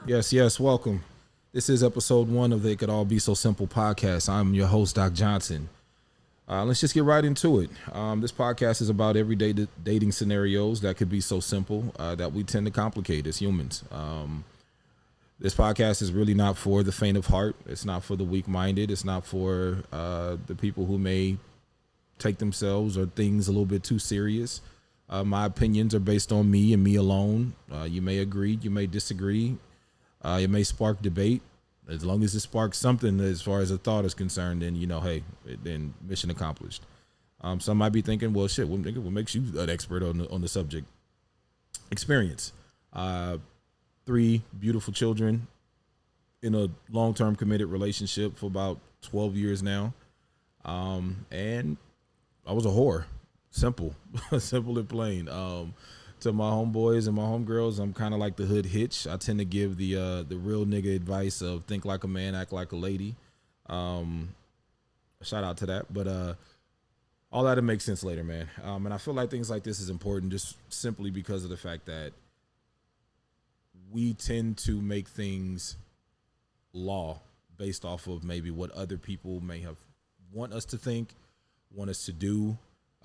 Yes, welcome. This is episode 1 of the It Could All Be So Simple podcast. I'm your host, Doc Johnson. Let's just get right into it. This podcast is about everyday dating scenarios that could be so simple that we tend to complicate as humans. This podcast is really not for the faint of heart. It's not for the weak-minded. It's not for the people who may take themselves or things a little bit too serious. My opinions are based on me and me alone. You may agree, you may disagree. It may spark debate. As long as it sparks something as far as a thought is concerned, then, hey, then mission accomplished. Some might be thinking, well, shit, what makes you an expert on the subject? Experience. 3 beautiful children in a long-term committed relationship for about 12 years now. And I was a whore. Simple. Simple and plain. To my homeboys and my homegirls, I'm kind of like the hood hitch. I tend to give the real nigga advice of think like a man, act like a lady. Shout out to that. But all that'll make sense later, man. And I feel like things like this is important just simply because of the fact that we tend to make things law based off of maybe what other people may have want us to think, want us to do.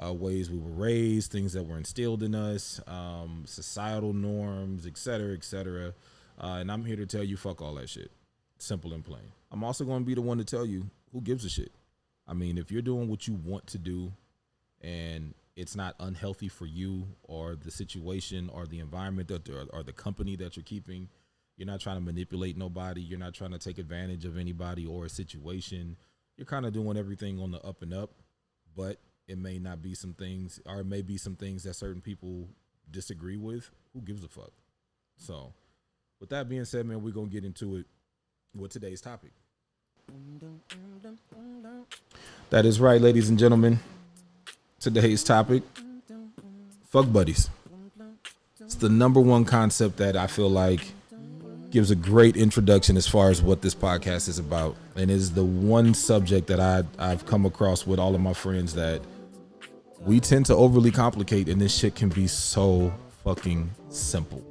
Ways we were raised, things that were instilled in us, societal norms, et cetera, et cetera. And I'm here to tell you, fuck all that shit. Simple and plain. I'm also going to be the one to tell you who gives a shit. I mean, if you're doing what you want to do and it's not unhealthy for you or the situation or the environment or the company that you're keeping, you're not trying to manipulate nobody. You're not trying to take advantage of anybody or a situation. You're kind of doing everything on the up and up, but it may not be some things, or it may be some things that certain people disagree with. Who gives a fuck? So, with that being said, man, we're going to get into it with today's topic. That is right, ladies and gentlemen. Today's topic, fuck buddies. It's the number one concept that I feel like gives a great introduction as far as what this podcast is about, and is the one subject that I've come across with all of my friends that we tend to overly complicate, and this shit can be so fucking simple.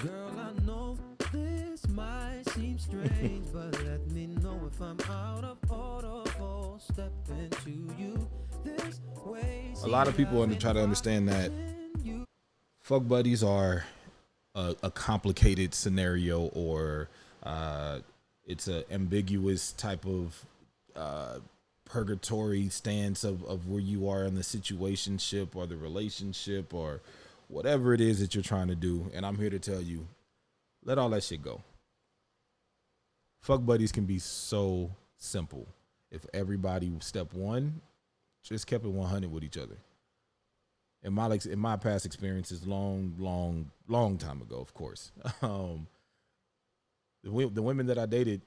Girl, I know this might seem strange, but let me know if I'm out of order for stepping to you this way. A lot of people try to understand that fuck buddies are a complicated scenario, or it's an ambiguous type of purgatory stance of where you are in the situationship or the relationship or whatever it is that you're trying to do. And I'm here to tell you, let all that shit go. Fuck buddies can be so simple if everybody, step one, just kept it 100 with each other. In my past experiences, long time ago, of course. The women that I dated,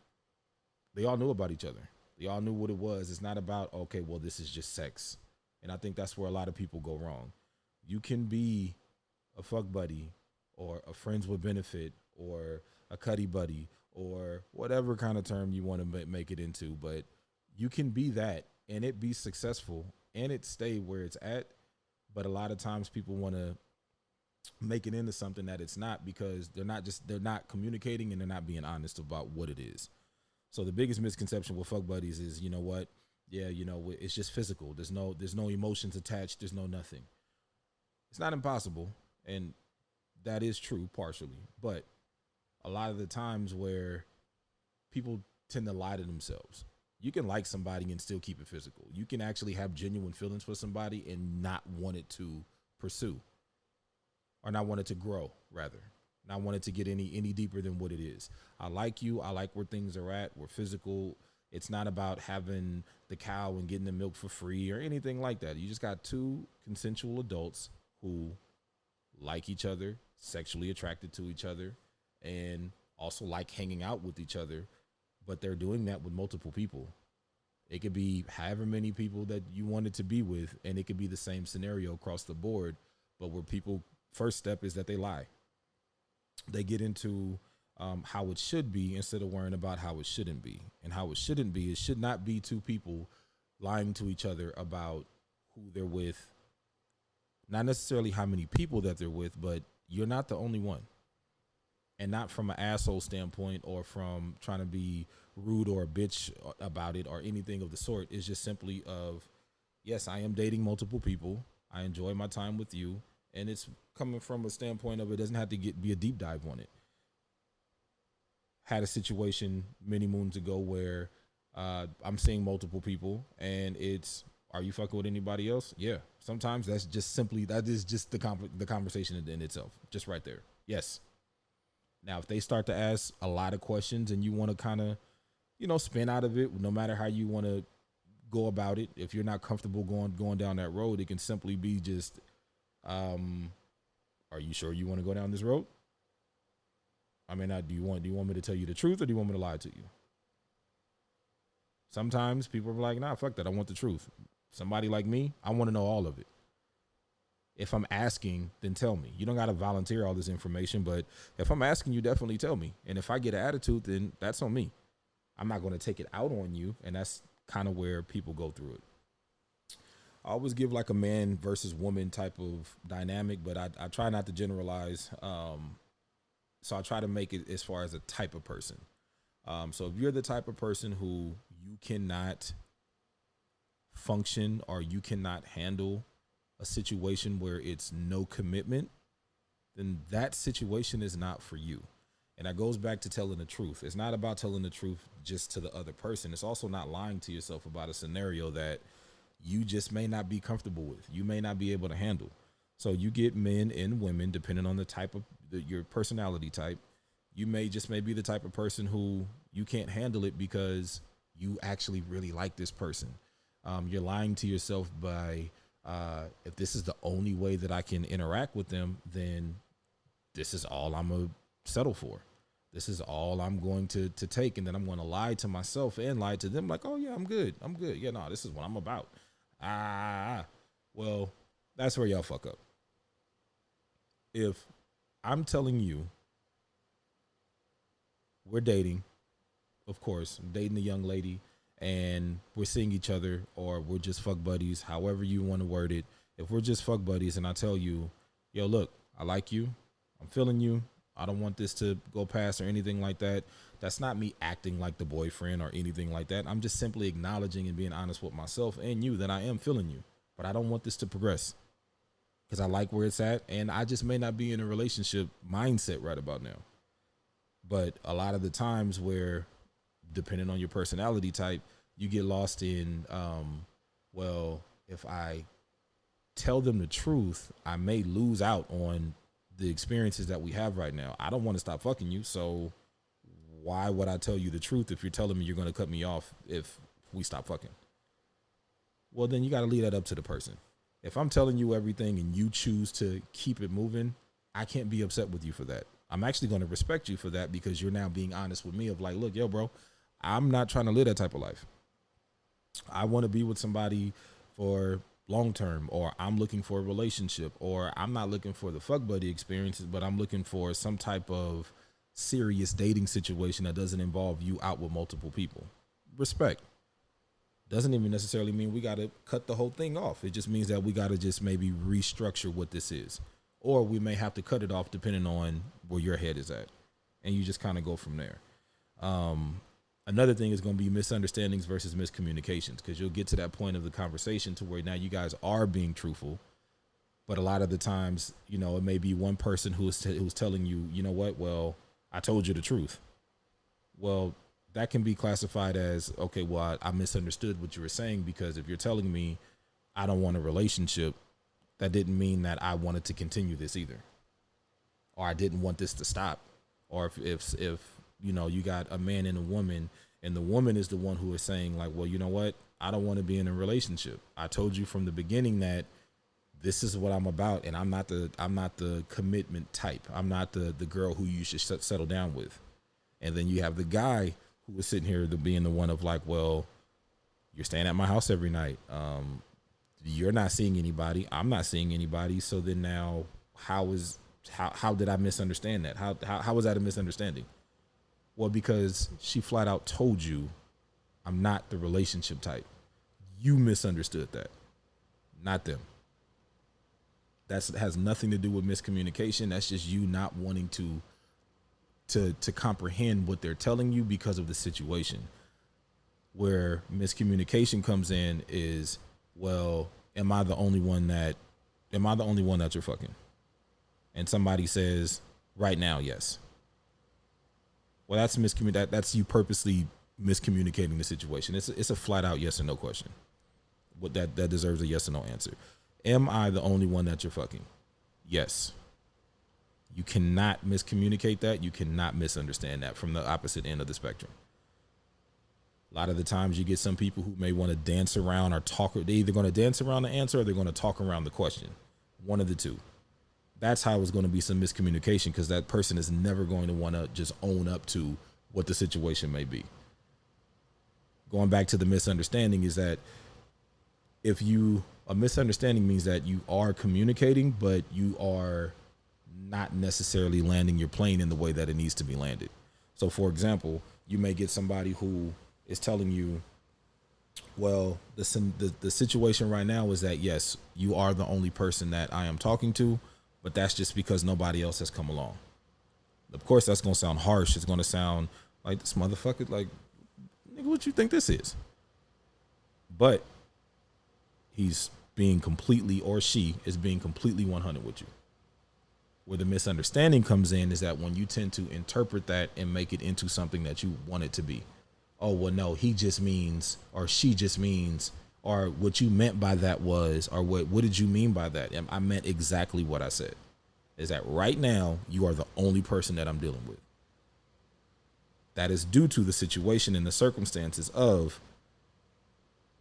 they all knew about each other. They all knew what it was. It's not about, okay, well, this is just sex. And I think that's where a lot of people go wrong. You can be a fuck buddy or a friends with benefit or a cutty buddy or whatever kind of term you want to make it into. But you can be that and it be successful and it stay where it's at. But a lot of times people want to make it into something that it's not, because they're not communicating and they're not being honest about what it is. So the biggest misconception with fuck buddies is, you know what? Yeah, it's just physical. There's no emotions attached. There's no nothing. It's not impossible, and that is true partially. But a lot of the times where people tend to lie to themselves. You can like somebody and still keep it physical. You can actually have genuine feelings for somebody and not want it to pursue, or not want it to grow, rather. Not want it to get any deeper than what it is. I like you. I like where things are at. We're physical. It's not about having the cow and getting the milk for free or anything like that. You just got 2 consensual adults who like each other, sexually attracted to each other, and also like hanging out with each other. But they're doing that with multiple people. It could be however many people that you wanted to be with, and it could be the same scenario across the board. But where people, first step is that they lie. They get into how it should be instead of worrying about how it shouldn't be. And how it shouldn't be, it should not be two people lying to each other about who they're with, Not necessarily how many people that they're with, but you're not the only one. And not from an asshole standpoint or from trying to be rude or a bitch about it or anything of the sort. It's just simply of, yes, I am dating multiple people. I enjoy my time with you. And it's coming from a standpoint of it doesn't have to be a deep dive on it. Had a situation many moons ago where I'm seeing multiple people and it's, are you fucking with anybody else? Yeah. Sometimes that is just the conversation in itself, just right there. Yes. Now, if they start to ask a lot of questions and you want to kind of, spin out of it, no matter how you want to go about it, if you're not comfortable going down that road, it can simply be just, are you sure you want to go down this road? I mean, do you want me to tell you the truth or do you want me to lie to you? Sometimes people are like, nah, fuck that. I want the truth. Somebody like me, I want to know all of it. If I'm asking, then tell me. You don't got to volunteer all this information, but if I'm asking you, definitely tell me. And if I get an attitude, then that's on me. I'm not going to take it out on you, and that's kind of where people go through it. I always give like a man versus woman type of dynamic, but I try not to generalize. So I try to make it as far as a type of person. So if you're the type of person who you cannot function or you cannot handle a situation where it's no commitment, then that situation is not for you. And that goes back to telling the truth. It's not about telling the truth just to the other person. It's also not lying to yourself about a scenario that you just may not be comfortable with. You may not be able to handle. So you get men and women, depending on the type of your personality type. You may be the type of person who you can't handle it because you actually really like this person. You're lying to yourself by, if this is the only way that I can interact with them, then this is all I'm going to settle for. This is all I'm going to take. And then I'm going to lie to myself and lie to them like, oh yeah, I'm good. Yeah, no, this is what I'm about. Well, that's where y'all fuck up. If I'm telling you we're dating, of course, I'm dating a young lady and we're seeing each other, or we're just fuck buddies, however you want to word it. If we're just fuck buddies and I tell you, yo, look, I like you, I'm feeling you, I don't want this to go past or anything like that. That's not me acting like the boyfriend or anything like that. I'm just simply acknowledging and being honest with myself and you that I am feeling you, but I don't want this to progress because I like where it's at, and I just may not be in a relationship mindset right about now. But a lot of the times where, depending on your personality type, you get lost in, well, if I tell them the truth, I may lose out on the experiences that we have right now. I don't want to stop fucking you, so why would I tell you the truth if you're telling me you're going to cut me off if we stop fucking? Well, then you got to leave that up to the person. If I'm telling you everything and you choose to keep it moving, I can't be upset with you for that. I'm actually going to respect you for that because you're now being honest with me of like, look, yo, bro, I'm not trying to live that type of life. I want to be with somebody for long term, or I'm looking for a relationship, or I'm not looking for the fuck buddy experiences, but I'm looking for some type of serious dating situation that doesn't involve you out with multiple people. Respect. Doesn't even necessarily mean we got to cut the whole thing off. It just means that we got to just maybe restructure what this is, or we may have to cut it off depending on where your head is at, and you just kind of go from there. Another thing is going to be misunderstandings versus miscommunications, because you'll get to that point of the conversation to where now you guys are being truthful, but a lot of the times, you know, it may be one person who's telling you, you know what, well, I told you the truth. Well, that can be classified as, okay, well, I misunderstood what you were saying, because if you're telling me I don't want a relationship, that didn't mean that I wanted to continue this either, or I didn't want this to stop. Or if you know, you got a man and a woman, and the woman is the one who is saying like, well, you know what, I don't want to be in a relationship. I told you from the beginning that this is what I'm about, and I'm not the commitment type. I'm not the girl who you should settle down with. And then you have the guy who was sitting here being the one of like, well, you're staying at my house every night. You're not seeing anybody. I'm not seeing anybody. So then now how did I misunderstand that? How was that a misunderstanding? Well, because she flat out told you I'm not the relationship type. You misunderstood that, not them. That has nothing to do with miscommunication. That's just you not wanting to comprehend what they're telling you because of the situation. Where miscommunication comes in is, well, am I the only one that you're fucking? And somebody says right now, yes. Well, that's that's you purposely miscommunicating the situation. It's a flat out yes or no question. What that deserves a yes or no answer. Am I the only one that you're fucking? Yes. You cannot miscommunicate that. You cannot misunderstand that from the opposite end of the spectrum. A lot of the times you get some people who may want to dance around or talk. They're either going to dance around the answer or they're going to talk around the question. One of the two. That's how it's going to be some miscommunication, because that person is never going to want to just own up to what the situation may be. Going back to the misunderstanding is that a misunderstanding means that you are communicating, but you are not necessarily landing your plane in the way that it needs to be landed. So, for example, you may get somebody who is telling you, well, the situation right now is that, yes, you are the only person that I am talking to, but that's just because nobody else has come along. Of course, that's going to sound harsh. It's going to sound like this motherfucker, like, nigga, what you think this is? But he's being completely, or she is being completely 100 with you. Where the misunderstanding comes in is that when you tend to interpret that and make it into something that you want it to be. Oh, well, no, he just means, or she just means, or what you meant by that was, or what did you mean by that? And I meant exactly what I said. Is that right now you are the only person that I'm dealing with. That is due to the situation and the circumstances of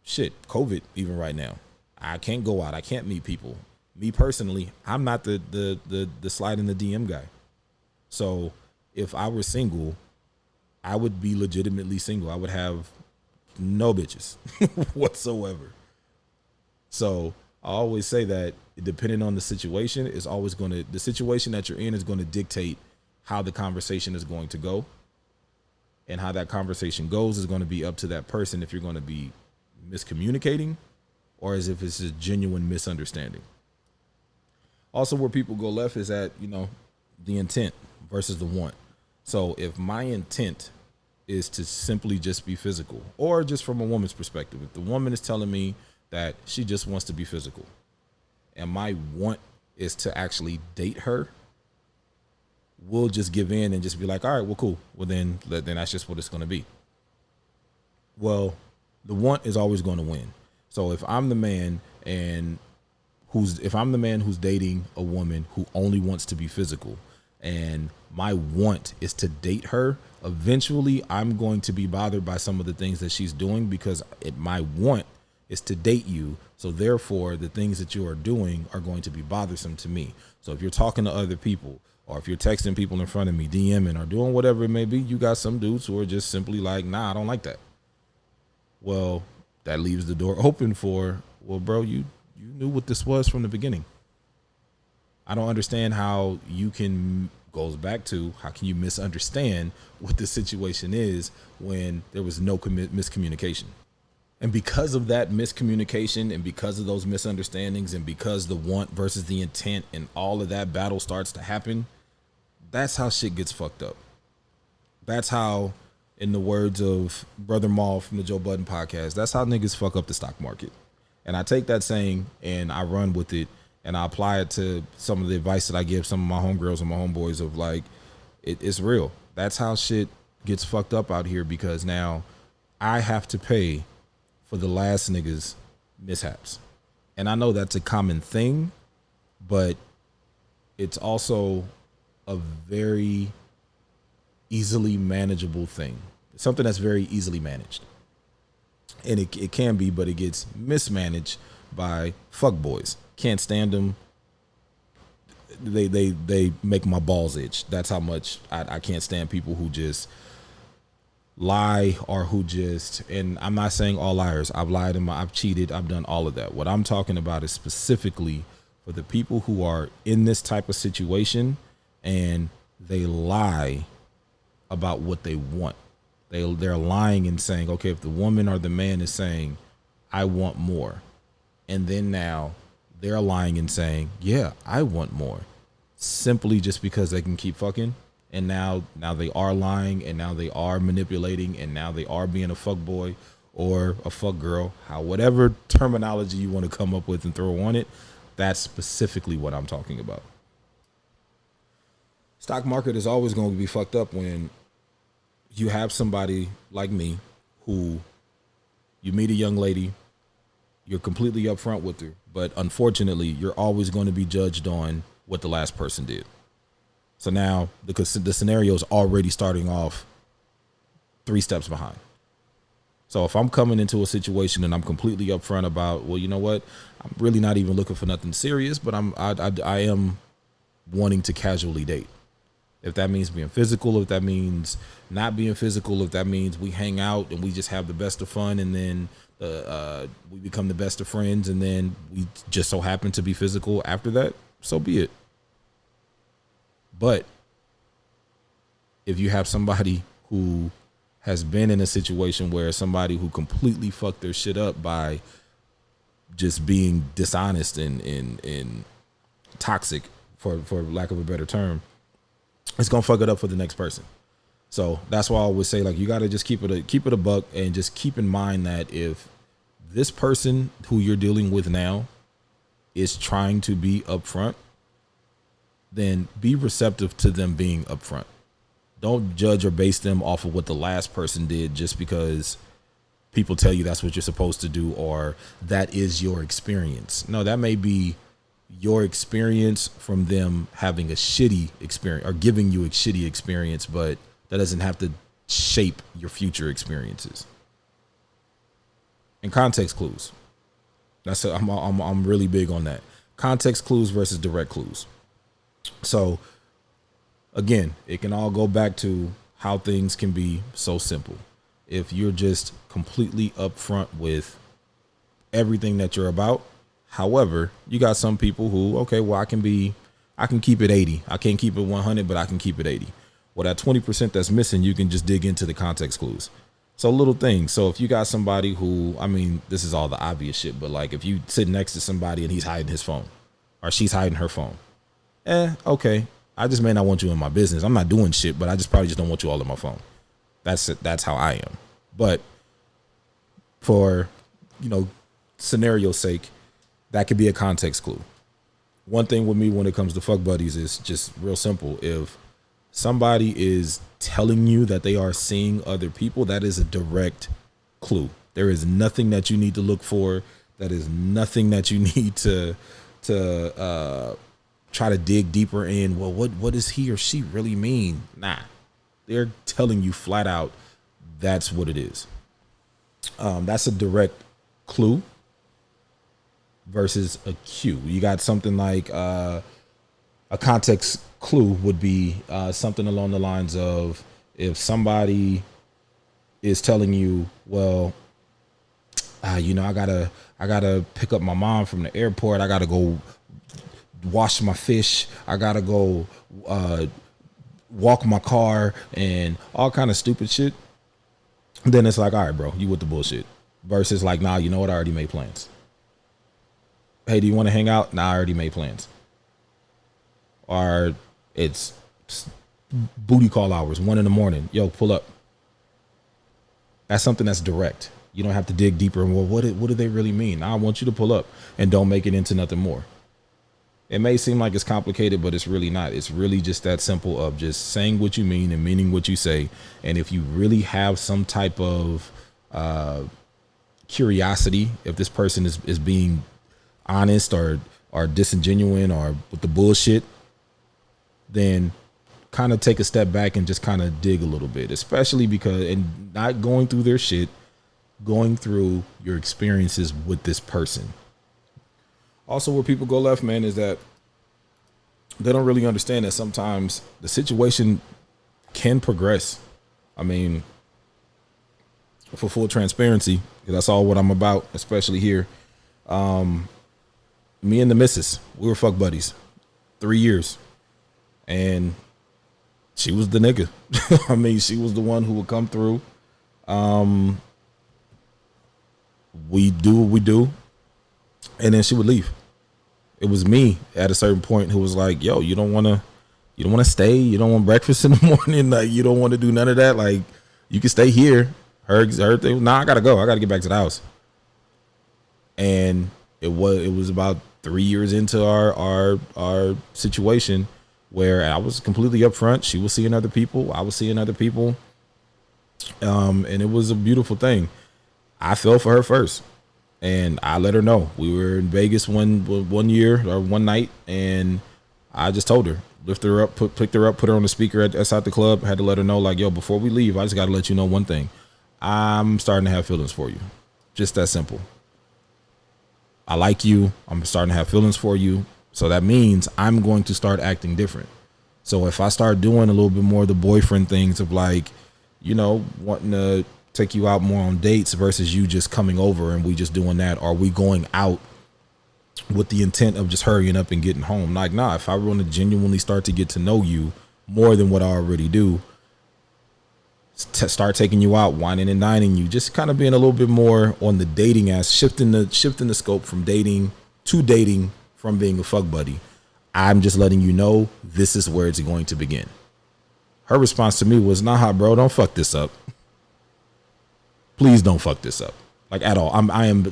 COVID, even right now. I can't go out. I can't meet people. Me personally, I'm not the slide in the DM guy. So if I were single, I would be legitimately single. I would have no bitches whatsoever. So I always say that depending on the situation, the situation that you're in is going to dictate how the conversation is going to go. And how that conversation goes is going to be up to that person if you're going to be miscommunicating or as if it's a genuine misunderstanding. Also, where people go left is at, the intent versus the want. So if my intent is to simply just be physical, or just from a woman's perspective, if the woman is telling me that she just wants to be physical and my want is to actually date her, we'll just give in and just be like, all right, well, cool. Well, then that's just what it's going to be. Well, the want is always going to win. So if I'm the man who's dating a woman who only wants to be physical and my want is to date her, eventually I'm going to be bothered by some of the things that she's doing because my want is to date you. So therefore, the things that you are doing are going to be bothersome to me. So if you're talking to other people, or if you're texting people in front of me, DMing, or doing whatever it may be, you got some dudes who are just simply like, nah, I don't like that. Well, that leaves the door open for, well, bro, you knew what this was from the beginning. I don't understand how goes back to how can you misunderstand what the situation is when there was no miscommunication. And because of that miscommunication and because of those misunderstandings and because the want versus the intent and all of that battle starts to happen, that's how shit gets fucked up. That's how, in the words of Brother Maul from the Joe Budden podcast, that's how niggas fuck up the stock market. And I take that saying and I run with it and I apply it to some of the advice that I give some of my homegirls and my homeboys of like, it's real. That's how shit gets fucked up out here because now I have to pay for the last niggas' mishaps. And I know that's a common thing, but it's also a very easily manageable thing. Something that's very easily managed. And it can be, but it gets mismanaged by fuckboys. Can't stand them. They make my balls itch. That's how much I can't stand people who just lie or who just, and I'm not saying all liars. I've lied and I've cheated. I've done all of that. What I'm talking about is specifically for the people who are in this type of situation and they lie about what they want. They're lying and saying, okay, if the woman or the man is saying, I want more, and then now they're lying and saying, yeah, I want more, simply just because they can keep fucking. And now they are lying, and now they are manipulating, and now they are being a fuck boy or a fuck girl, whatever terminology you want to come up with and throw on it. That's specifically what I'm talking about. Stock market is always going to be fucked up when you have somebody like me who you meet a young lady, you're completely upfront with her, but unfortunately, you're always going to be judged on what the last person did. So now the scenario is already starting off 3 steps behind. So if I'm coming into a situation and I'm completely upfront about, well, you know what, I'm really not even looking for nothing serious, but I am wanting to casually date. If that means being physical, if that means not being physical, if that means we hang out and we just have the best of fun, and then we become the best of friends, and then we just so happen to be physical after that, so be it. But if you have somebody who has been in a situation where somebody who completely fucked their shit up by just being dishonest and toxic, for lack of a better term, it's gonna fuck it up for the next person. So that's why I would say, like, you gotta just keep it a buck, and just keep in mind that if this person who you're dealing with now is trying to be upfront, then be receptive to them being upfront. Don't judge or base them off of what the last person did just because people tell you that's what you're supposed to do, or that is your experience. No, that may be your experience from them having a shitty experience or giving you a shitty experience, but that doesn't have to shape your future experiences. And context clues. I'm really big on that. Context clues versus direct clues. So again, it can all go back to how things can be so simple. If you're just completely upfront with everything that you're about. However, you got some people who, okay, well, I can keep it 80. I can't keep it 100, but I can keep it 80. Well, that 20% that's missing, you can just dig into the context clues. So little things. So if you got somebody who, I mean, this is all the obvious shit, but like if you sit next to somebody and he's hiding his phone or she's hiding her phone, okay. I just may not want you in my business. I'm not doing shit, but I just probably just don't want you all in my phone. That's it. That's how I am. But for, scenario's sake, that could be a context clue. One thing with me when it comes to fuck buddies is just real simple. If somebody is telling you that they are seeing other people, that is a direct clue. There is nothing that you need to look for. That is nothing that you need to try to dig deeper in. Well, what does he or she really mean? Nah, they're telling you flat out that's what it is. That's a direct clue versus a cue. You got something like a context clue would be something along the lines of if somebody is telling you, well, I gotta pick up my mom from the airport. I gotta go wash my fish. I gotta go walk my car and all kind of stupid shit. Then it's like, all right, bro, you with the bullshit. Versus like, nah, you know what? I already made plans. Hey, do you want to hang out? Nah, I already made plans. Or it's booty call hours, 1 a.m. Yo, pull up. That's something that's direct. You don't have to dig deeper. And well, what do they really mean? I want you to pull up and don't make it into nothing more. It may seem like it's complicated, but it's really not. It's really just that simple of just saying what you mean and meaning what you say. And if you really have some type of curiosity, if this person is being honest or disingenuous or with the bullshit, then kind of take a step back and just kind of dig a little bit, especially because, and not going through their shit, going through your experiences with this person. Also, where people go left, man, is that they don't really understand that sometimes the situation can progress. I mean, for full transparency, that's all what I'm about, especially here. Me and the missus, we were fuck buddies 3 years, and she was the nigga. I mean, she was the one who would come through. We do what we do, and then she would leave. It was me at a certain point who was like, "Yo, you don't want to stay. You don't want breakfast in the morning. Like, you don't want to do none of that. Like, you can stay here." Her thing. Nah, I gotta go. I gotta get back to the house. And it was about 3 years into our situation where I was completely upfront. She was seeing other people. I was seeing other people. And it was a beautiful thing. I fell for her first, and I let her know. We were in Vegas one year or one night, and I just told her, lift her up, picked her up, put her on the speaker outside the club. Had to let her know, like, yo, before we leave, I just got to let you know one thing. I'm starting to have feelings for you. Just that simple. I like you. I'm starting to have feelings for you. So that means I'm going to start acting different. So if I start doing a little bit more of the boyfriend things of, like, you know, wanting to take you out more on dates versus you just coming over and we just doing that, or we going out with the intent of just hurrying up and getting home. Like, nah, if I want to genuinely start to get to know you more than what I already do, start taking you out, whining and dining you, just kind of being a little bit more on the dating ass, shifting the scope from dating to dating, from being a fuck buddy. I'm just letting you know this is where it's going to begin. Her response to me was, nah, bro, don't fuck this up. Please don't fuck this up. Like, at all. I am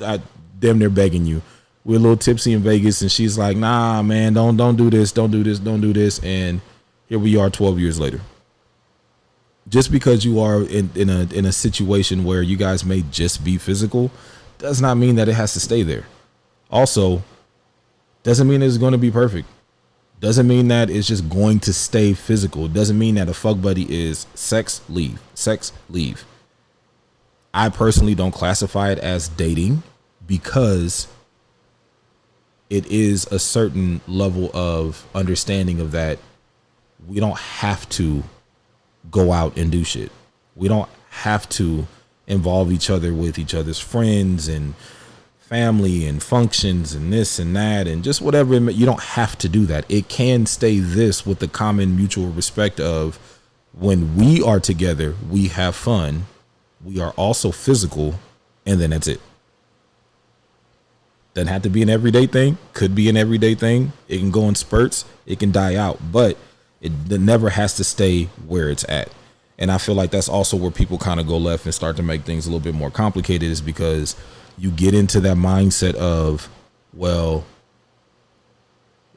damn near begging you. We're a little tipsy in Vegas, and she's like, nah, man, don't do this. Don't do this. Don't do this. And here we are 12 years later. Just because you are in a situation where you guys may just be physical does not mean that it has to stay there. Also, doesn't mean it's going to be perfect. Doesn't mean that it's just going to stay physical. Doesn't mean that a fuck buddy is sex, leave. Sex, leave. I personally don't classify it as dating because it is a certain level of understanding of that we don't have to go out and do shit. We don't have to involve each other with each other's friends and family and functions and this and that and just whatever. You don't have to do that. It can stay this with the common mutual respect of when we are together, we have fun. We are also physical, and then that's it. Doesn't have to be an everyday thing. Could be an everyday thing. It can go in spurts. It can die out, but it never has to stay where it's at. And I feel like that's also where people kind of go left and start to make things a little bit more complicated, is because you get into that mindset of, well,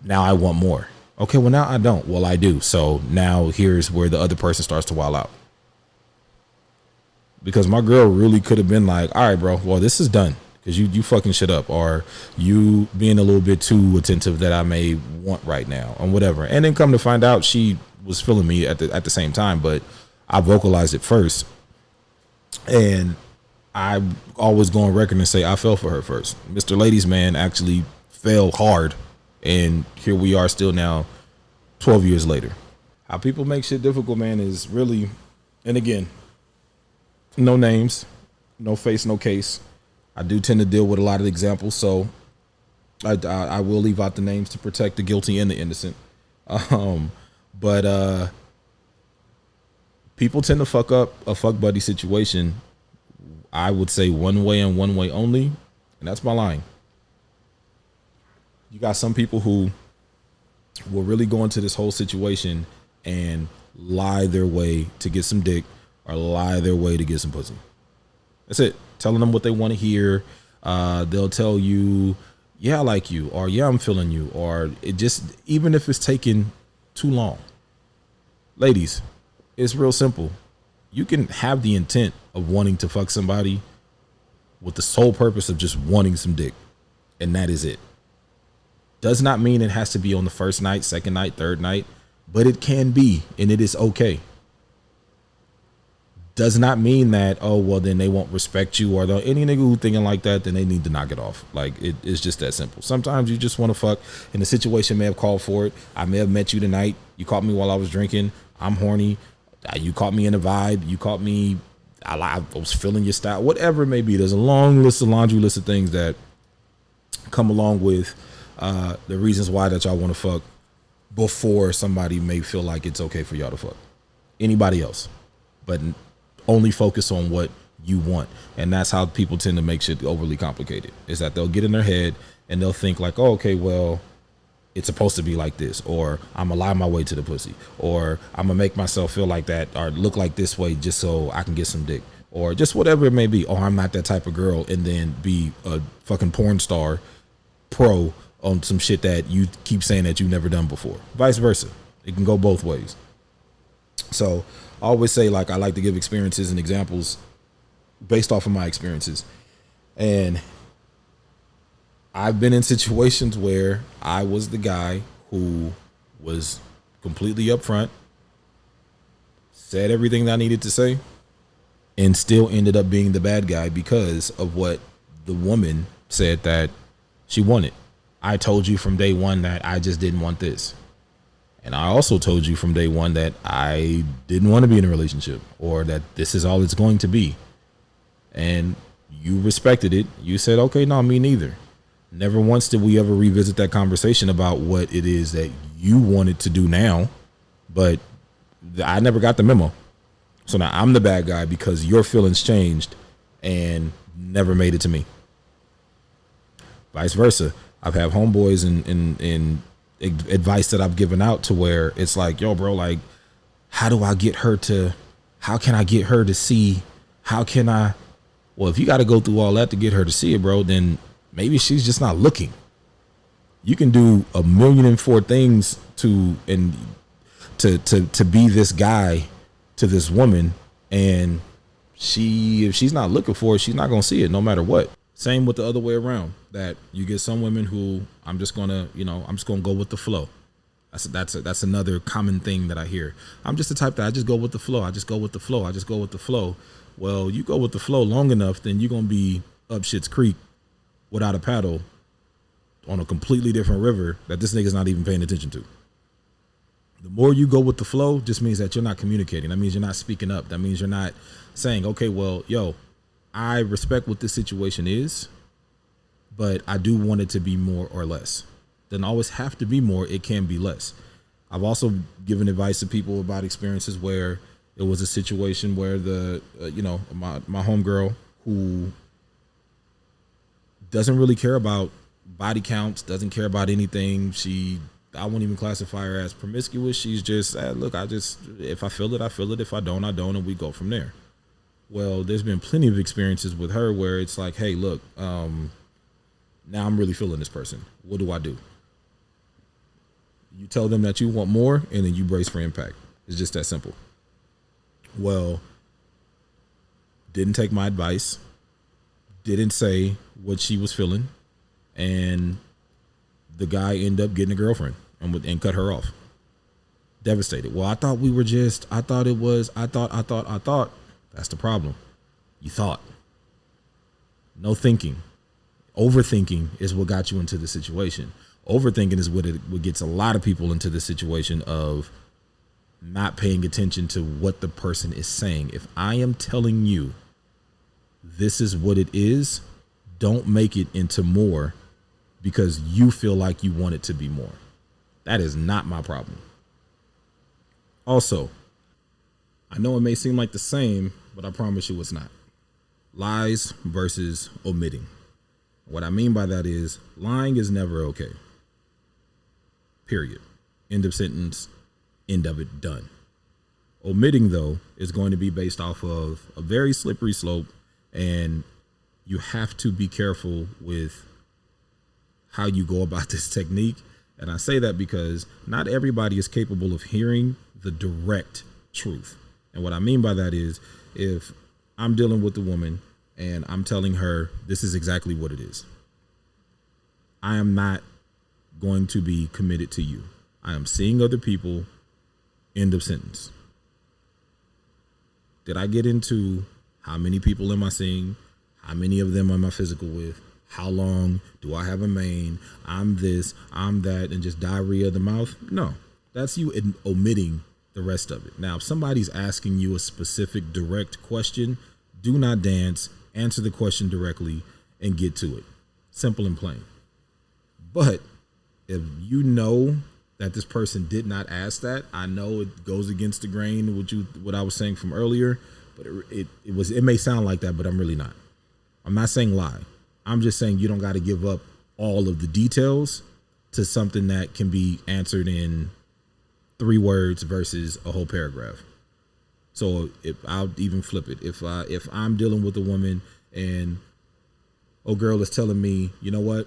now I want more. Okay, well, now I don't. Well, I do. So now here's where the other person starts to wild out. Because my girl really could have been like, all right, bro, well, this is done. Because you fucking shit up, or you being a little bit too attentive that I may want right now, and whatever. And then come to find out, she was feeling me at the same time, but I vocalized it first. And I always go on record and say I fell for her first. Mr. Ladies Man actually fell hard, and here we are still now 12 years later. How people make shit difficult, man, is really, and again, no names, no face, no case. I do tend to deal with a lot of examples, so I will leave out the names to protect the guilty and the innocent. But people tend to fuck up a fuck buddy situation, I would say, one way and one way only, and that's by lying. You got some people who will really go into this whole situation and lie their way to get some dick, or lie their way to get some pussy. That's it. Telling them what they want to hear. They'll tell you, yeah, I like you, or yeah, I'm feeling you, or it just, even if it's taking too long. Ladies, it's real simple. You can have the intent of wanting to fuck somebody with the sole purpose of just wanting some dick, and that is it. Does not mean it has to be on the first night, second night, third night, but it can be, and it is okay. Does not mean that, oh, well, then they won't respect you, or any nigga who thinking like that, then they need to knock it off. Like, it's just that simple. Sometimes you just want to fuck, and the situation may have called for it. I may have met you tonight. You caught me while I was drinking. I'm horny. You caught me in a vibe. You caught me. I was feeling your style. Whatever it may be. There's a laundry list of things that come along with the reasons why that y'all want to fuck before somebody may feel like it's okay for y'all to fuck anybody else. But only focus on what you want. And that's how people tend to make shit overly complicated, is that they'll get in their head and they'll think like, oh, okay, well, it's supposed to be like this, or I'm gonna lie my way to the pussy, or I'm gonna make myself feel like that or look like this way just so I can get some dick, or just whatever it may be. Or I'm not that type of girl, and then be a fucking porn star pro on some shit that you keep saying that you've never done before. Vice versa. It can go both ways. So I always say, like, I like to give experiences and examples based off of my experiences. And I've been in situations where I was the guy who was completely upfront, said everything that I needed to say, and still ended up being the bad guy because of what the woman said that she wanted. I told you from day one that I just didn't want this. And I also told you from day one that I didn't want to be in a relationship, or that this is all it's going to be. And you respected it. You said, okay, no, me neither. Never once did we ever revisit that conversation about what it is that you wanted to do now. But I never got the memo. So now I'm the bad guy because your feelings changed and never made it to me. Vice versa. I've had homeboys and advice that I've given out to where it's like, yo, bro, like, how can I get her to see? Well, if you got to go through all that to get her to see it, bro, then maybe she's just not looking. You can do 1,000,004 things to be this guy to this woman, and if she's not looking for it, she's not gonna see it no matter what. Same with the other way around. That you get some women who I'm just gonna go with the flow. That's another common thing that I hear. I'm just the type that I just go with the flow. I just go with the flow. Well, you go with the flow long enough, then you're gonna be up shit's creek without a paddle on a completely different river that this nigga's not even paying attention to. The more you go with the flow just means that you're not communicating. That means you're not speaking up. That means you're not saying, okay, well, yo, I respect what this situation is, but I do want it to be more or less. Doesn't always have to be more. It can be less. I've also given advice to people about experiences where it was a situation where my homegirl who doesn't really care about body counts, doesn't care about anything. I won't even classify her as promiscuous. She's just, look, if I feel it, I feel it. If I don't, I don't, and we go from there. Well, there's been plenty of experiences with her where it's like, hey, look, now I'm really feeling this person. What do I do? You tell them that you want more, and then you brace for impact. It's just that simple. Well, didn't take my advice, didn't say what she was feeling, and the guy ended up getting a girlfriend and cut her off. Devastated. Well, I thought. That's the problem. You thought. No thinking. Overthinking is what got you into the situation. Overthinking is what gets a lot of people into the situation of not paying attention to what the person is saying. If I am telling you this is what it is, don't make it into more because you feel like you want it to be more. That is not my problem. Also, I know it may seem like the same, but I promise you it's not. Lies versus omitting. What I mean by that is lying is never okay. Period. End of sentence. End of it. Done. Omitting, though, is going to be based off of a very slippery slope, and you have to be careful with how you go about this technique. And I say that because not everybody is capable of hearing the direct truth. And what I mean by that is if I'm dealing with a woman and I'm telling her this is exactly what it is, I am not going to be committed to you. I am seeing other people. End of sentence. Did I get into how many people am I seeing? How many of them am I physical with? How long? Do I have a main? I'm this, I'm that, and just diarrhea of the mouth? No, that's you omitting the rest of it. Now, if somebody's asking you a specific direct question, do not dance, answer the question directly, and get to it. Simple and plain. But if you know that this person did not ask that, I know it goes against the grain, what I was saying from earlier, but it may sound like that, but I'm really not. I'm not saying lie. I'm just saying you don't got to give up all of the details to something that can be answered in 3 words versus a whole paragraph. So if I'll even flip it, if I'm dealing with a woman and girl is telling me, you know what,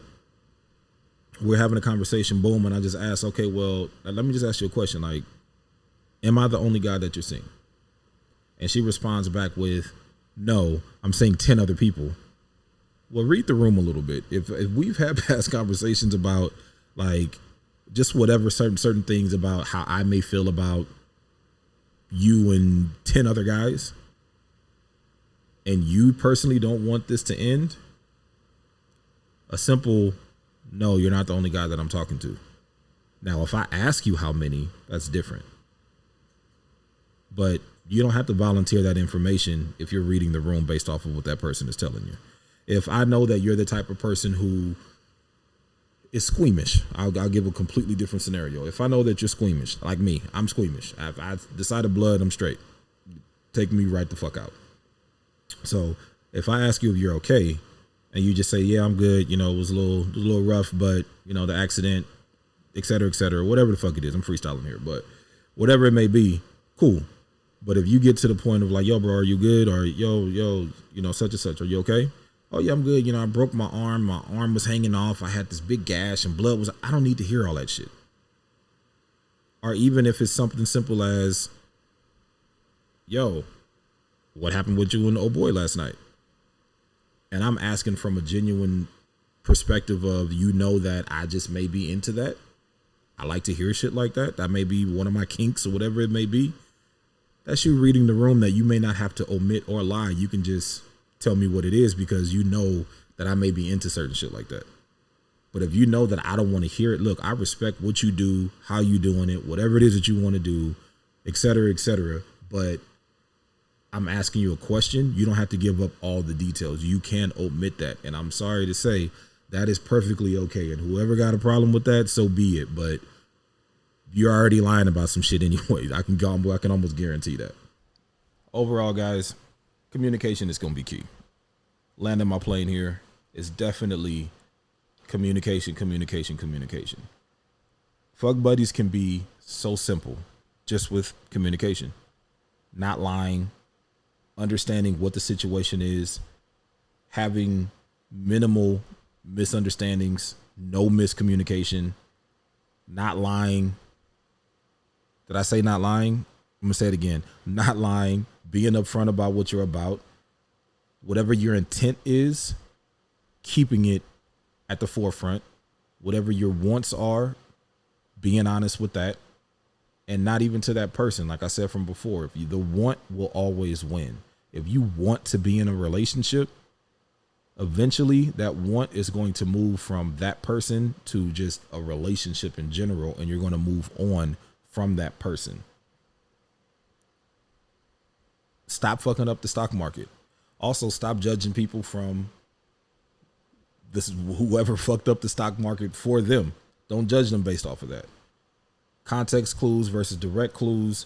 we're having a conversation, boom, and I just ask, okay, well, let me just ask you a question, like, am I the only guy that you're seeing? And she responds back with, no, I'm seeing 10 other people. Well, read the room a little bit. If we've had past conversations about like just whatever certain things about how I may feel about you and 10 other guys, and you personally don't want this to end, a simple no, you're not the only guy that I'm talking to. Now, if I ask you how many, that's different. But you don't have to volunteer that information if you're reading the room based off of what that person is telling you. If I know that you're the type of person who is squeamish, I'll give a completely different scenario. If I know that you're squeamish, like me, I'm squeamish. I've decided blood, I'm straight. Take me right the fuck out. So if I ask you if you're okay, and you just say, yeah, I'm good, you know, it was a little rough, but, you know, the accident, et cetera, whatever the fuck it is. I'm freestyling here, but whatever it may be, cool. But if you get to the point of like, yo, bro, are you good? Or yo, you know, such and such, are you okay? Oh, yeah, I'm good. You know, I broke my arm. My arm was hanging off. I had this big gash and blood was, I don't need to hear all that shit. Or even if it's something simple as, yo, what happened with you and the old boy last night? And I'm asking from a genuine perspective of, you know, that I just may be into that. I like to hear shit like that. That may be one of my kinks or whatever it may be. That's you reading the room that you may not have to omit or lie. You can just tell me what it is because you know that I may be into certain shit like that. But if you know that I don't want to hear it, look, I respect what you do, how you doing it, whatever it is that you want to do, et cetera, but I'm asking you a question. You don't have to give up all the details. You can omit that. And I'm sorry to say that is perfectly okay. And whoever got a problem with that, so be it. But you're already lying about some shit anyway. I can almost guarantee that. Overall, guys, communication is going to be key. Landing my plane here is definitely communication. Fuck buddies can be so simple just with communication. Not lying, understanding what the situation is, having minimal misunderstandings, no miscommunication, not lying. Did I say not lying? I'm going to say it again. Not lying, being upfront about what you're about. Whatever your intent is, keeping it at the forefront. Whatever your wants are, being honest with that. And not even to that person. Like I said from before, the want will always win. If you want to be in a relationship, eventually that want is going to move from that person to just a relationship in general, and you're going to move on from that person. Stop fucking up the stock market. Also, stop judging people from this whoever fucked up the stock market for them. Don't judge them based off of that. Context clues versus direct clues.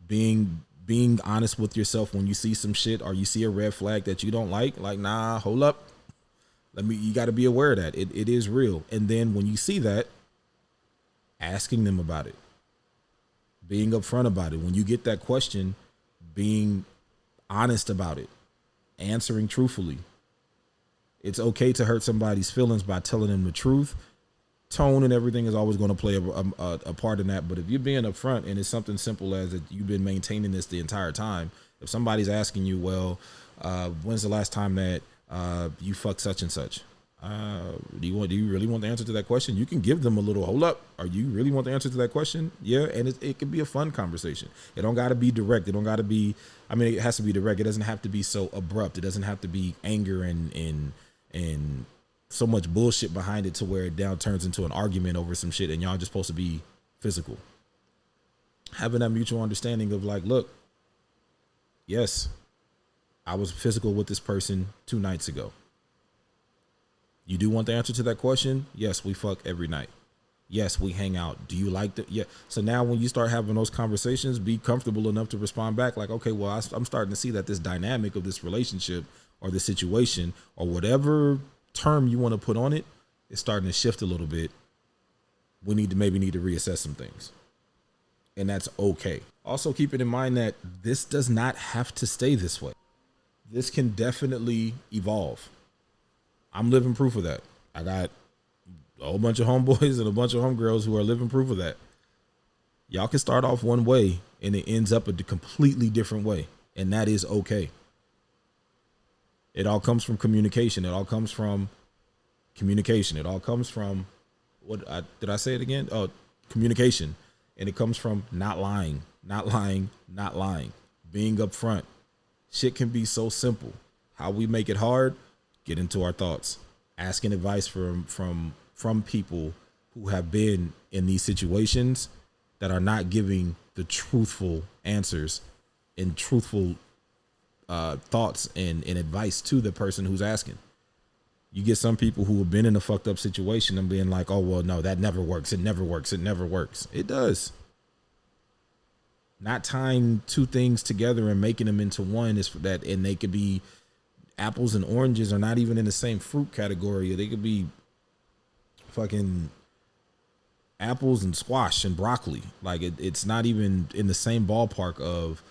Being honest with yourself when you see some shit or you see a red flag that you don't like, nah, hold up. You got to be aware of that. It is real. And then when you see that, asking them about it, being upfront about it. When you get that question, being honest about it, answering truthfully. It's okay to hurt somebody's feelings by telling them the truth. Tone and everything is always going to play a part in that. But if you're being upfront and it's something simple as that you've been maintaining this the entire time, if somebody's asking you, well, when's the last time that you fucked such and such? Do you really want the answer to that question? You can give them a little hold up. Are you really want the answer to that question? Yeah, and it can be a fun conversation. It don't got to be direct. It don't got to be. I mean, it has to be direct. It doesn't have to be so abrupt. It doesn't have to be anger and so much bullshit behind it to where it now turns into an argument over some shit and y'all just supposed to be physical. Having that mutual understanding of like, look, yes, I was physical with this person 2 nights ago. You do want the answer to that question? Yes, we fuck every night. Yes, we hang out. Do you like that? Yeah. So now when you start having those conversations, be comfortable enough to respond back like, okay, well, I'm starting to see that this dynamic of this relationship or the situation or whatever term you want to put on it is starting to shift a little bit. we need to reassess some things. And that's okay. Also, keeping in mind that this does not have to stay this way. This can definitely evolve. I'm living proof of that. I got a whole bunch of homeboys and a bunch of homegirls who are living proof of that. Y'all can start off one way and it ends up a completely different way. And that is okay. It all comes from communication. It all comes from communication. It all comes from, did I say it again? Oh, communication. And it comes from not lying, being upfront. Shit can be so simple. How we make it hard, get into our thoughts, asking advice from people who have been in these situations that are not giving the truthful answers and truthful thoughts and advice to the person who's asking. You get some people who have been in a fucked up situation and being like, oh, well, no, that never works. It never works. It never works. It does. Not tying two things together and making them into one is that, and they could be apples and oranges are not even in the same fruit category. They could be fucking apples and squash and broccoli. Like it's not even in the same ballpark of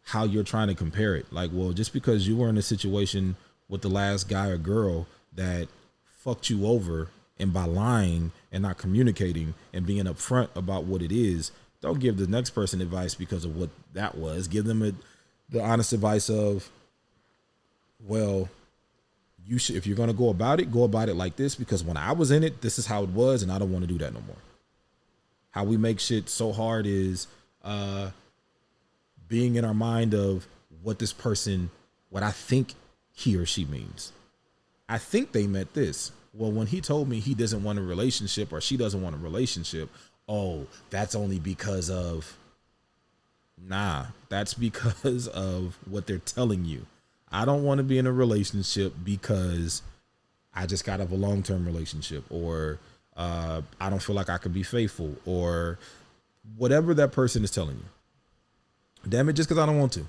how you're trying to compare it. Like, well, just because you were in a situation with the last guy or girl that fucked you over, and by lying and not communicating and being upfront about what it is, don't give the next person advice because of what that was. Give them the honest advice of, well, you should, if you're going to go about it like this, because when I was in it, this is how it was, and I don't want to do that no more. How we make shit so hard is being in our mind of what this person, what I think he or she means. I think they meant this. Well, when he told me he doesn't want a relationship or she doesn't want a relationship, oh, that's only because of, nah, that's because of what they're telling you. I don't want to be in a relationship because I just got out of a long-term relationship, or I don't feel like I could be faithful, or whatever that person is telling you. Damn it, just because I don't want to.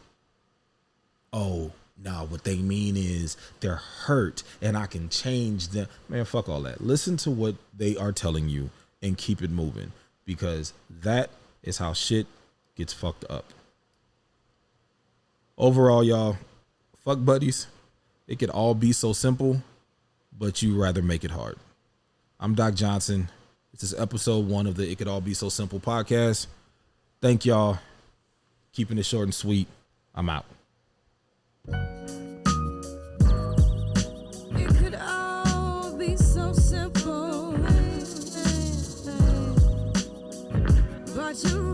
Oh, no, what they mean is they're hurt and I can change them. Man, fuck all that. Listen to what they are telling you and keep it moving, because that is how shit gets fucked up. Overall, y'all, fuck buddies. It could all be so simple, but you rather make it hard. I'm Doc Johnson. This is episode 1 of the It Could All Be So Simple podcast. Thank y'all. Keeping it short and sweet. I'm out. It could all be so simple, but you